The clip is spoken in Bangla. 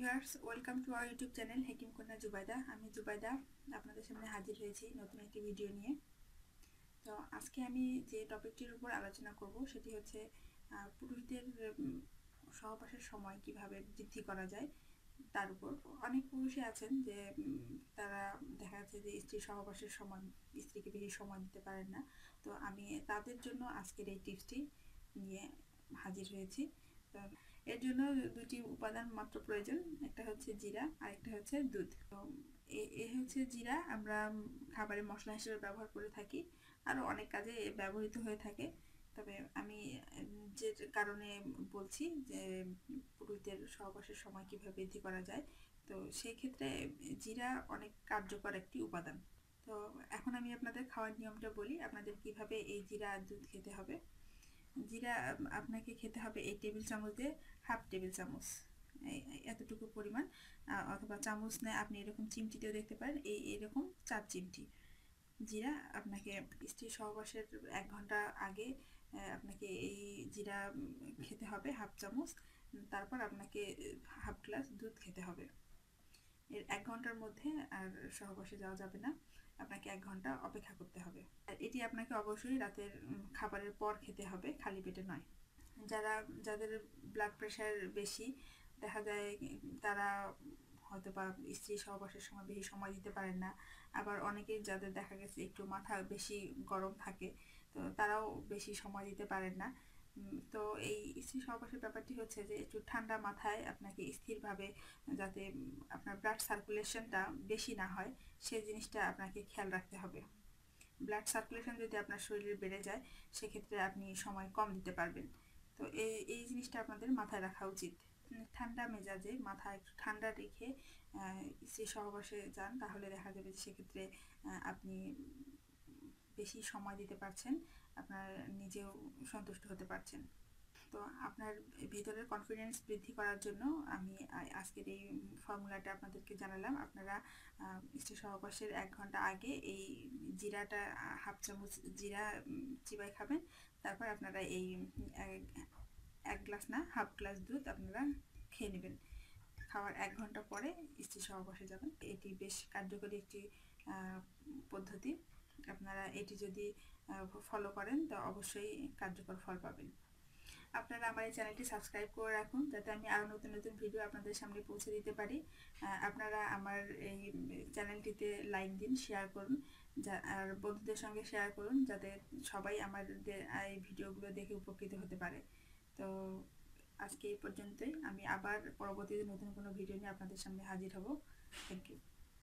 Viewers, welcome to our YouTube channel Hekim Konna Jubaida. আমি জুবাইদা আপনাদের সামনে হাজির হয়েছি নতুন একটি ভিডিও নিয়ে। তো আজকে আমি যে টপিকটির উপর আলোচনা করব সেটি হচ্ছে পুরুষদের সহবাসের সময় কিভাবে বৃদ্ধি করা যায় তার উপর। অনেক পুরুষই আছেন যে তারা দেখা যাচ্ছে যে স্ত্রীর সহবাসের সময় স্ত্রীকে বেশি সময় দিতে পারেন না। তো আমি তাদের জন্য আজকের এই টিপসটি নিয়ে হাজির হয়েছি। এর জন্য দুটি উপাদান মাত্র প্রয়োজন, একটা হচ্ছে জিরা আর একটা হচ্ছে দুধ। তো এ হচ্ছে জিরা আমরা খাবারের মশলা হিসেবে ব্যবহার করে থাকি, আরও অনেক কাজে ব্যবহৃত হয়ে থাকে। তবে আমি যে কারণে বলছি যে পুরুষদের সহবাসের সময় কীভাবে বৃদ্ধি করা যায়, তো সেই ক্ষেত্রে জিরা অনেক কার্যকর একটি উপাদান। তো এখন আমি আপনাদের খাওয়ার নিয়মটা বলি, আপনাদের কিভাবে এই জিরা আর দুধ খেতে হবে। জিরা আপনাকে খেতে হবে এই টেবিল চামচ দিয়ে হাফ টেবিল চামচ, এতটুকু পরিমাণ, অথবা চামচ নেয় আপনি এরকম চিমটিতেও দেখতে পারেন, এরকম 4 চিমটি জিরা আপনাকে স্ত্রীর সহবাসের 1 ঘন্টা আগে আপনাকে এই জিরা খেতে হবে হাফ চামচ। তারপর আপনাকে হাফ গ্লাস দুধ খেতে হবে। এর 1 ঘন্টার মধ্যে আর সহবাসে যাওয়া যাবে না, আপনাকে 1 ঘন্টা অপেক্ষা করতে হবে। আর এটি আপনাকে অবশ্যই রাতের খাবারের পর খেতে হবে, খালি পেটে নয়। যাদের ব্লাড প্রেশার বেশি, দেখা যায় তারা হয়তো বা স্ত্রী সহবাসের সময় বেশি সময় দিতে পারেন না। আবার অনেকেই যাদের দেখা গেছে একটু মাথা বেশি গরম থাকে, তো তারাও বেশি সময় দিতে পারেন না। তো এই স্ত্রী সহবাসের ব্যাপারটি হচ্ছে যে একটু ঠান্ডা মাথায় আপনাকে স্থিরভাবে, যাতে আপনার ব্লাড সার্কুলেশনটা বেশি না হয়, সেই জিনিসটা আপনাকে খেয়াল রাখতে হবে। ব্লাড সার্কুলেশন যদি আপনার শরীরে বেড়ে যায়, সেক্ষেত্রে আপনি সময় কম দিতে পারবেন। তো এই জিনিসটা আপনাদের মাথায় রাখা উচিত। ঠান্ডা মেজাজে মাথা একটু ঠান্ডা রেখে স্ত্রী সহবাসে যান, তাহলে দেখা যাবে সেক্ষেত্রে আপনি বেশি সময় দিতে পারছেন, আপনার নিজেও সন্তুষ্ট হতে পারছেন। তো আপনার ভিতরের কনফিডেন্স বৃদ্ধি করার জন্য আমি আজকের এই ফর্মুলাটা আপনাদেরকে জানালাম। আপনারা স্ত্রী সহবাসের 1 ঘন্টা আগে এই জিরাটা হাফ চামচ জিরা চিবাই খাবেন। তারপর আপনারা এই 1 গ্লাস না হাফ গ্লাস দুধ আপনারা খেয়ে নেবেন। খাওয়ার 1 ঘন্টা পরে স্ত্রী সহবাসে যাবেন। এটি বেশ কার্যকরী একটি পদ্ধতি। আপনারা এটি যদি ফলো করেন তো অবশ্যই কার্যকর ফল পাবেন। আপনারা আমার এই চ্যানেলটি সাবস্ক্রাইব করে রাখুন, যাতে আমি আরও নতুন নতুন ভিডিও আপনাদের সামনে পৌঁছে দিতে পারি। আপনারা আমার এই চ্যানেলটিতে লাইক দিন, শেয়ার করুন, আর বন্ধুদের সঙ্গে শেয়ার করুন, যাতে সবাই আমাদের এই ভিডিওগুলো দেখে উপকৃত হতে পারে। তো আজকে এই পর্যন্তই। আমি আবার পরবর্তীতে নতুন কোনো ভিডিও নিয়ে আপনাদের সামনে হাজির হব। Thank you.